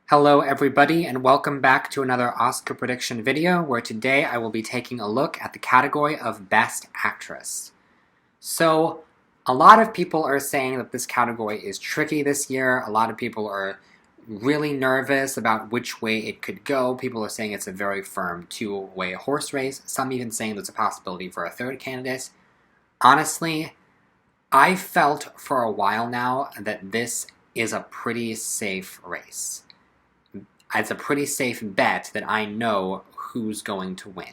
Hello everybody and welcome back to another Oscar prediction video where today I will be taking a look at the category of Best Actress. So, a lot of people are saying that this category is tricky this year. A lot of people are really nervous about which way it could go. People are saying it's a very firm two-way horse race. Some even saying there's a possibility for a third candidate. Honestly, I felt for a while now that this is a pretty safe race. It's a pretty safe bet that I know who's going to win.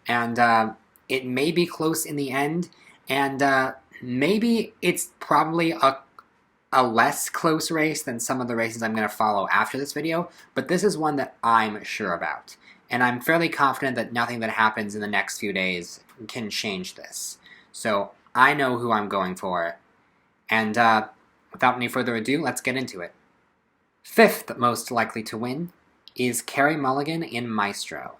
And it may be close in the end, and maybe it's probably a less close race than some of the races I'm going to follow after this video, but this is one that I'm sure about. And I'm fairly confident that nothing that happens in the next few days can change this. So I know who I'm going for. And without any further ado, let's get into it. Fifth most likely to win is Carey Mulligan in Maestro.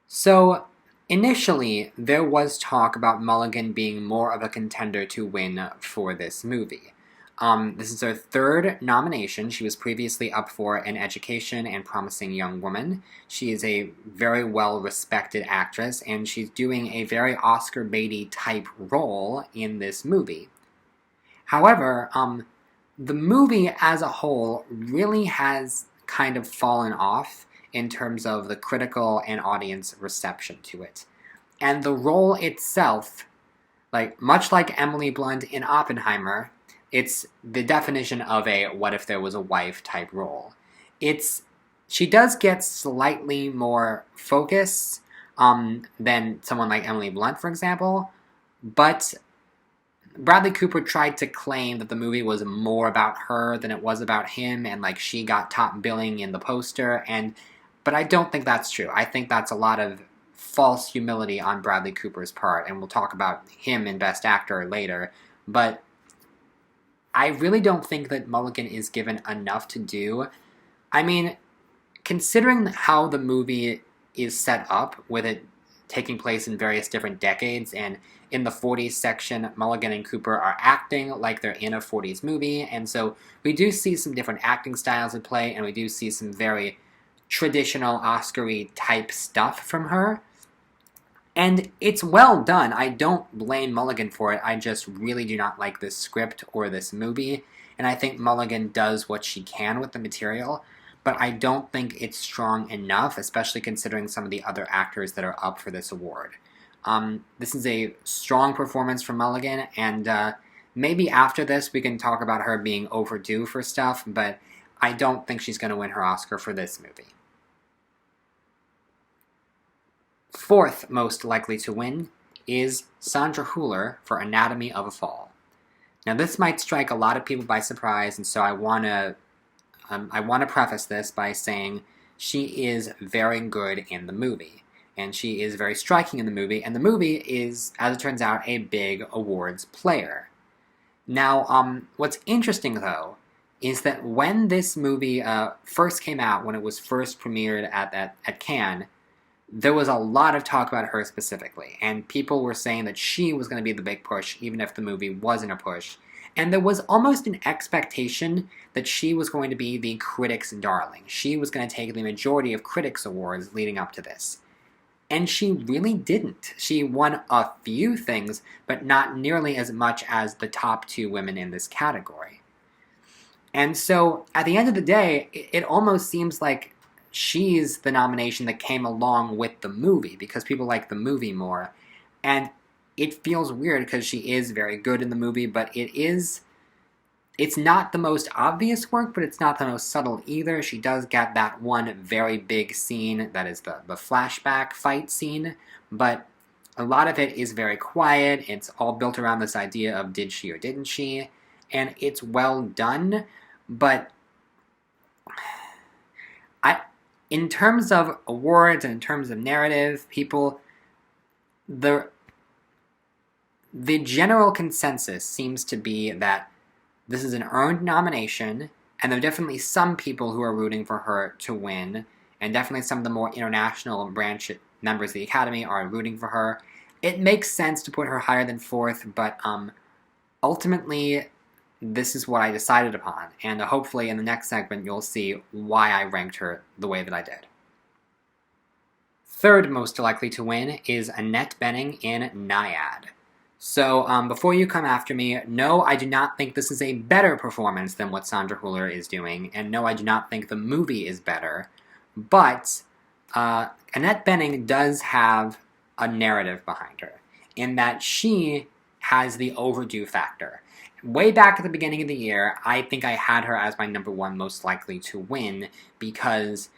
So, initially, there was talk about Mulligan being more of a contender to win for this movie. This is her third nomination. She was previously up for An Education and Promising Young Woman. She is a very well-respected actress, and she's doing a very Oscar Beatty type role in this movie. However, the movie as a whole really has kind of fallen off in terms of the critical and audience reception to it. And the role itself, much like Emily Blunt in Oppenheimer, it's the definition of a what if there was a wife type role. She does get slightly more focus than someone like Emily Blunt, for example, but Bradley Cooper tried to claim that the movie was more about her than it was about him, and she got top billing in the poster, but I don't think that's true. I think that's a lot of false humility on Bradley Cooper's part, and we'll talk about him in Best Actor later, but I really don't think that Mulligan is given enough to do. I mean, considering how the movie is set up, with it taking place in various different decades, and in the 40s section, Mulligan and Cooper are acting like they're in a 40s movie, and so we do see some different acting styles at play, and we do see some very traditional Oscar-y type stuff from her. And it's well done. I don't blame Mulligan for it. I just really do not like this script or this movie, and I think Mulligan does what she can with the material, but I don't think it's strong enough, especially considering some of the other actors that are up for this award. This is a strong performance from Mulligan, and maybe after this we can talk about her being overdue for stuff, but I don't think she's going to win her Oscar for this movie. Fourth most likely to win is Sandra Hüller for Anatomy of a Fall. Now this might strike a lot of people by surprise, and so I want to preface this by saying she is very good in the movie. And she is very striking in the movie, and the movie is, as it turns out, a big awards player. Now, what's interesting, though, is that when this movie first came out, when it was first premiered at Cannes, there was a lot of talk about her specifically, and people were saying that she was going to be the big push, even if the movie wasn't a push. And there was almost an expectation that she was going to be the critics' darling. She was going to take the majority of critics' awards leading up to this. And she really didn't. She won a few things, but not nearly as much as the top two women in this category. And so, at the end of the day, it almost seems like she's the nomination that came along with the movie, because people like the movie more. And it feels weird because she is very good in the movie, but it's not the most obvious work, but it's not the most subtle either. She does get that one very big scene, that is the flashback fight scene, but a lot of it is very quiet. It's all built around this idea of did she or didn't she, and it's well done, but in terms of awards and in terms of narrative, the general consensus seems to be that this is an earned nomination, and there are definitely some people who are rooting for her to win, and definitely some of the more international branch members of the Academy are rooting for her. It makes sense to put her higher than fourth, but ultimately, this is what I decided upon, and hopefully in the next segment you'll see why I ranked her the way that I did. Third most likely to win is Annette Bening in Naiad. So before you come after me, no, I do not think this is a better performance than what Sandra Hüller is doing, and no, I do not think the movie is better, but Annette Bening does have a narrative behind her, in that she has the overdue factor. Way back at the beginning of the year, I think I had her as my number one most likely to win, because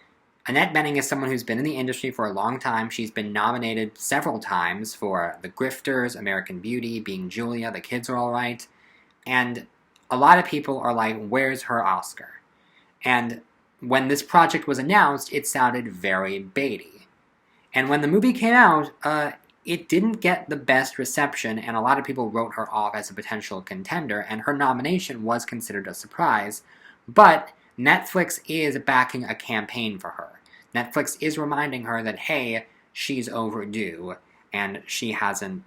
Annette Bening is someone who's been in the industry for a long time. She's been nominated several times for The Grifters, American Beauty, Being Julia, The Kids Are Alright, and a lot of people are like, where's her Oscar? And when this project was announced, it sounded very baity. And when the movie came out, it didn't get the best reception, and a lot of people wrote her off as a potential contender, and her nomination was considered a surprise. But Netflix is backing a campaign for her. Netflix is reminding her that, hey, she's overdue, and she hasn't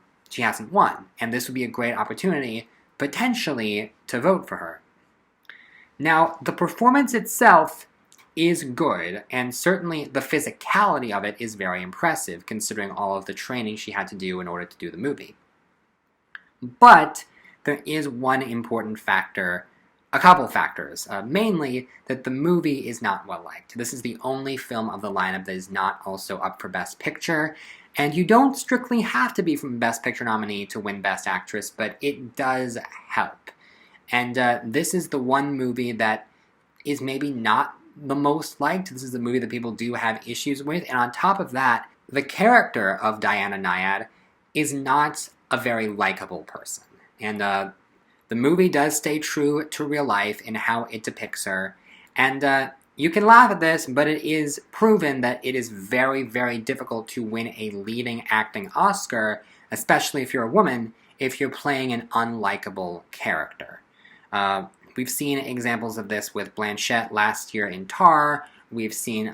won, and this would be a great opportunity, potentially, to vote for her. Now, the performance itself is good, and certainly the physicality of it is very impressive, considering all of the training she had to do in order to do the movie. But there is one important factor, a couple factors, mainly that the movie is not well liked. This is the only film of the lineup that is not also up for Best Picture, and you don't strictly have to be from Best Picture nominee to win Best Actress, but it does help. And this is the one movie that is maybe not the most liked. This is the movie that people do have issues with, and on top of that, the character of Diana Nyad is not a very likable person. And the movie does stay true to real life in how it depicts her, and you can laugh at this, but it is proven that it is very, very difficult to win a leading acting Oscar, especially if you're a woman, if you're playing an unlikable character. We've seen examples of this with Blanchett last year in Tar. We've seen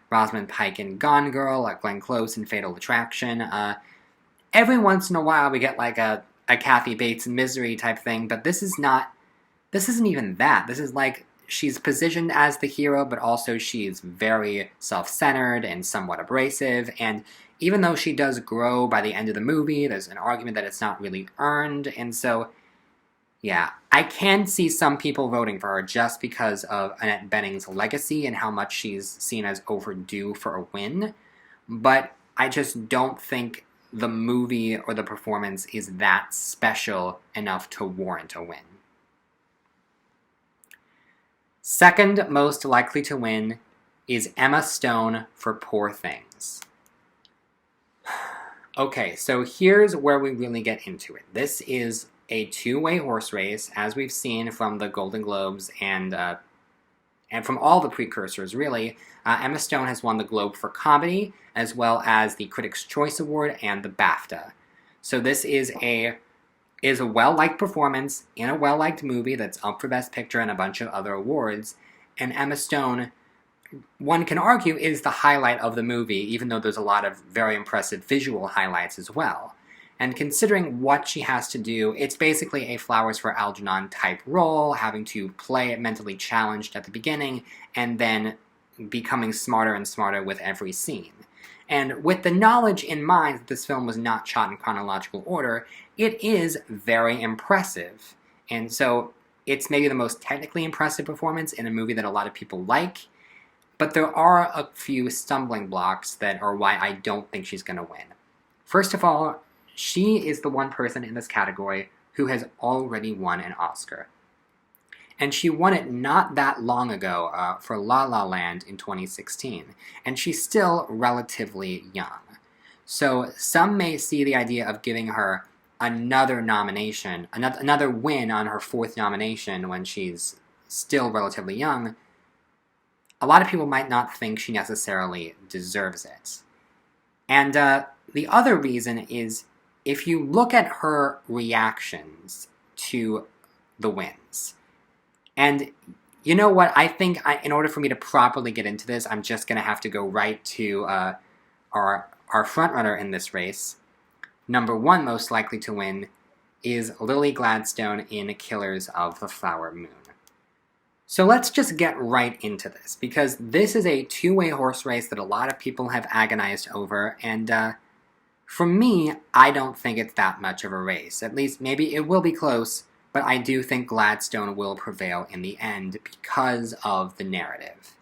Rosamund Pike in Gone Girl, Glenn Close in Fatal Attraction. Every once in a while we get like a Kathy Bates in Misery type thing, but this isn't even that. This is like, she's positioned as the hero, but also she's very self-centered and somewhat abrasive, and even though she does grow by the end of the movie, there's an argument that it's not really earned, and so yeah, I can see some people voting for her just because of Annette Bening's legacy and how much she's seen as overdue for a win, but I just don't think the movie or the performance is that special enough to warrant a win. Second most likely to win is Emma Stone for Poor Things. Okay, so here's where we really get into it. This is a two-way horse race, as we've seen from the Golden Globes and from all the precursors, really. Emma Stone has won the Globe for Comedy, as well as the Critics' Choice Award and the BAFTA. So this is a well-liked performance in a well-liked movie that's up for Best Picture and a bunch of other awards, and Emma Stone, one can argue, is the highlight of the movie, even though there's a lot of very impressive visual highlights as well. And considering what she has to do, it's basically a Flowers for Algernon type role, having to play it mentally challenged at the beginning, and then becoming smarter and smarter with every scene. And with the knowledge in mind that this film was not shot in chronological order, it is very impressive. And so it's maybe the most technically impressive performance in a movie that a lot of people like, but there are a few stumbling blocks that are why I don't think she's going to win. First of all, she is the one person in this category who has already won an Oscar. And she won it not that long ago for La La Land in 2016. And she's still relatively young. So some may see the idea of giving her another nomination, another win on her fourth nomination when she's still relatively young. A lot of people might not think she necessarily deserves it. And the other reason is, if you look at her reactions to the wins, and you know what, I think in order for me to properly get into this, I'm just going to have to go right to our frontrunner in this race. Number one most likely to win is Lily Gladstone in Killers of the Flower Moon. So let's just get right into this, because this is a two-way horse race that a lot of people have agonized over, and for me, I don't think it's that much of a race. At least, maybe it will be close, but I do think Gladstone will prevail in the end because of the narrative.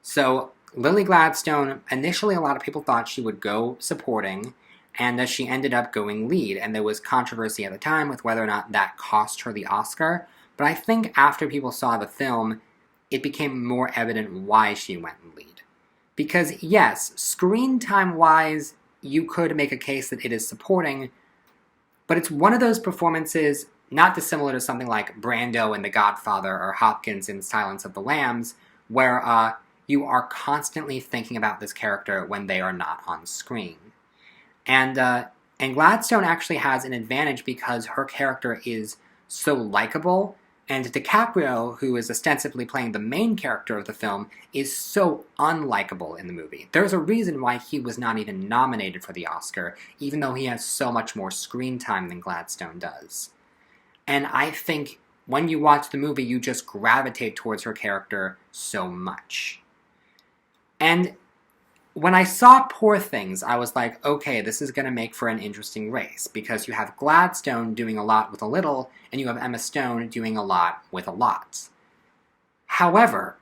So, Lily Gladstone, initially a lot of people thought she would go supporting, and she ended up going lead, and there was controversy at the time with whether or not that cost her the Oscar, but I think after people saw the film, it became more evident why she went lead. Because yes, screen time-wise, you could make a case that it is supporting, but it's one of those performances not dissimilar to something like Brando in The Godfather or Hopkins in Silence of the Lambs, where you are constantly thinking about this character when they are not on screen. And Gladstone actually has an advantage because her character is so likable, and DiCaprio, who is ostensibly playing the main character of the film, is so unlikable in the movie. There's a reason why he was not even nominated for the Oscar, even though he has so much more screen time than Gladstone does. And I think when you watch the movie, you just gravitate towards her character so much. And when I saw Poor Things, I was like, okay, this is going to make for an interesting race, because you have Gladstone doing a lot with a little, and you have Emma Stone doing a lot with a lot. However,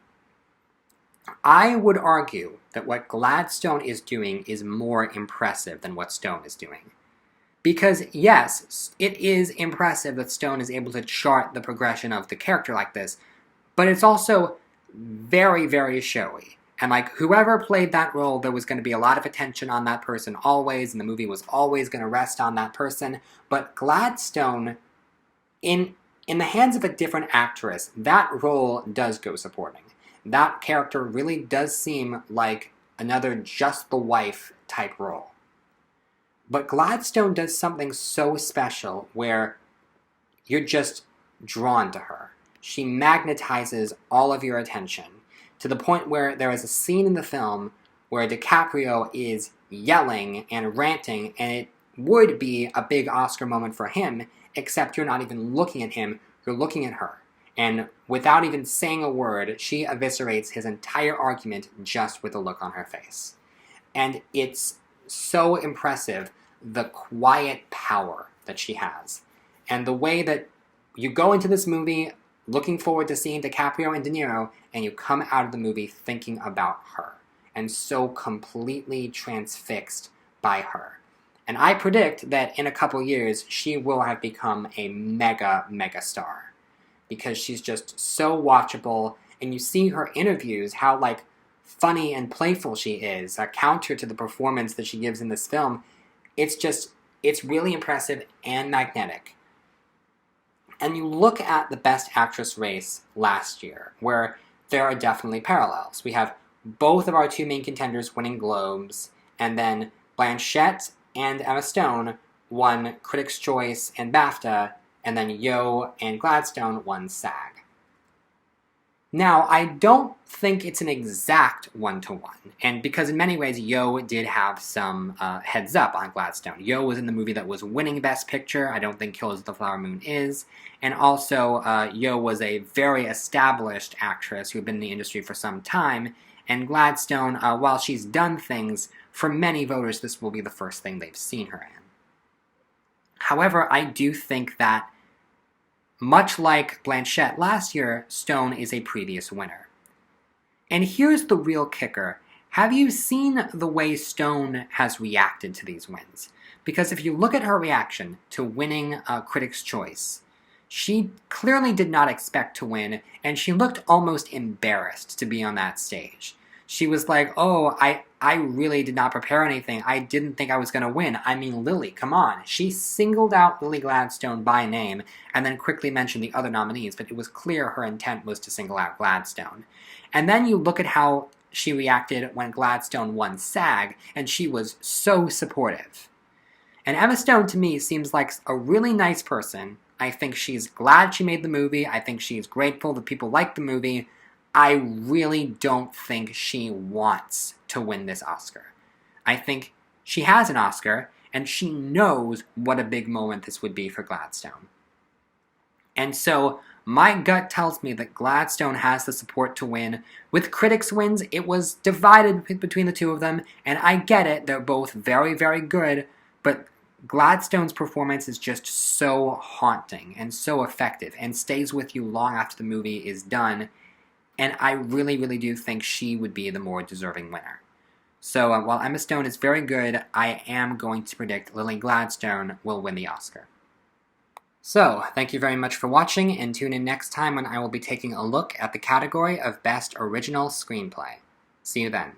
I would argue that what Gladstone is doing is more impressive than what Stone is doing. Because, yes, it is impressive that Stone is able to chart the progression of the character like this, but it's also very, very showy. And, like, whoever played that role, there was going to be a lot of attention on that person always, and the movie was always going to rest on that person. But Gladstone, in the hands of a different actress, that role does go supporting. That character really does seem like another just the wife type role. But Gladstone does something so special where you're just drawn to her. She magnetizes all of your attention, to the point where there is a scene in the film where DiCaprio is yelling and ranting, and it would be a big Oscar moment for him, except you're not even looking at him, you're looking at her. And without even saying a word, she eviscerates his entire argument just with a look on her face. And it's so impressive, the quiet power that she has. And the way that you go into this movie looking forward to seeing DiCaprio and De Niro, and you come out of the movie thinking about her, and so completely transfixed by her. And I predict that in a couple years, she will have become a mega star, because she's just so watchable, and you see her interviews, how, like, funny and playful she is, a counter to the performance that she gives in this film. It's really impressive and magnetic. And you look at the Best Actress race last year, where there are definitely parallels. We have both of our two main contenders winning Globes, and then Blanchett and Emma Stone won Critics' Choice and BAFTA, and then Yeoh and Gladstone won SAG. Now, I don't think it's an exact one-to-one, and because in many ways Yeoh did have some heads up on Gladstone. Yeoh was in the movie that was winning Best Picture. I don't think Killers of the Flower Moon is. And also, Yeoh was a very established actress who had been in the industry for some time, and Gladstone, while she's done things, for many voters this will be the first thing they've seen her in. However, I do think that much like Blanchett last year, Stone is a previous winner. And here's the real kicker. Have you seen the way Stone has reacted to these wins? Because if you look at her reaction to winning Critics' Choice, she clearly did not expect to win, and she looked almost embarrassed to be on that stage. She was like, oh, I really did not prepare anything. I didn't think I was going to win. I mean, Lily, come on. She singled out Lily Gladstone by name and then quickly mentioned the other nominees, but it was clear her intent was to single out Gladstone. And then you look at how she reacted when Gladstone won SAG, and she was so supportive. And Emma Stone, to me, seems like a really nice person. I think she's glad she made the movie. I think she's grateful that people like the movie. I really don't think she wants to win this Oscar. I think she has an Oscar, and she knows what a big moment this would be for Gladstone. And so my gut tells me that Gladstone has the support to win. With critics' wins, it was divided between the two of them, and I get it, they're both very, very good, but Gladstone's performance is just so haunting and so effective and stays with you long after the movie is done, and I really, really do think she would be the more deserving winner. So while Emma Stone is very good, I am going to predict Lily Gladstone will win the Oscar. So, thank you very much for watching, and tune in next time when I will be taking a look at the category of Best Original Screenplay. See you then.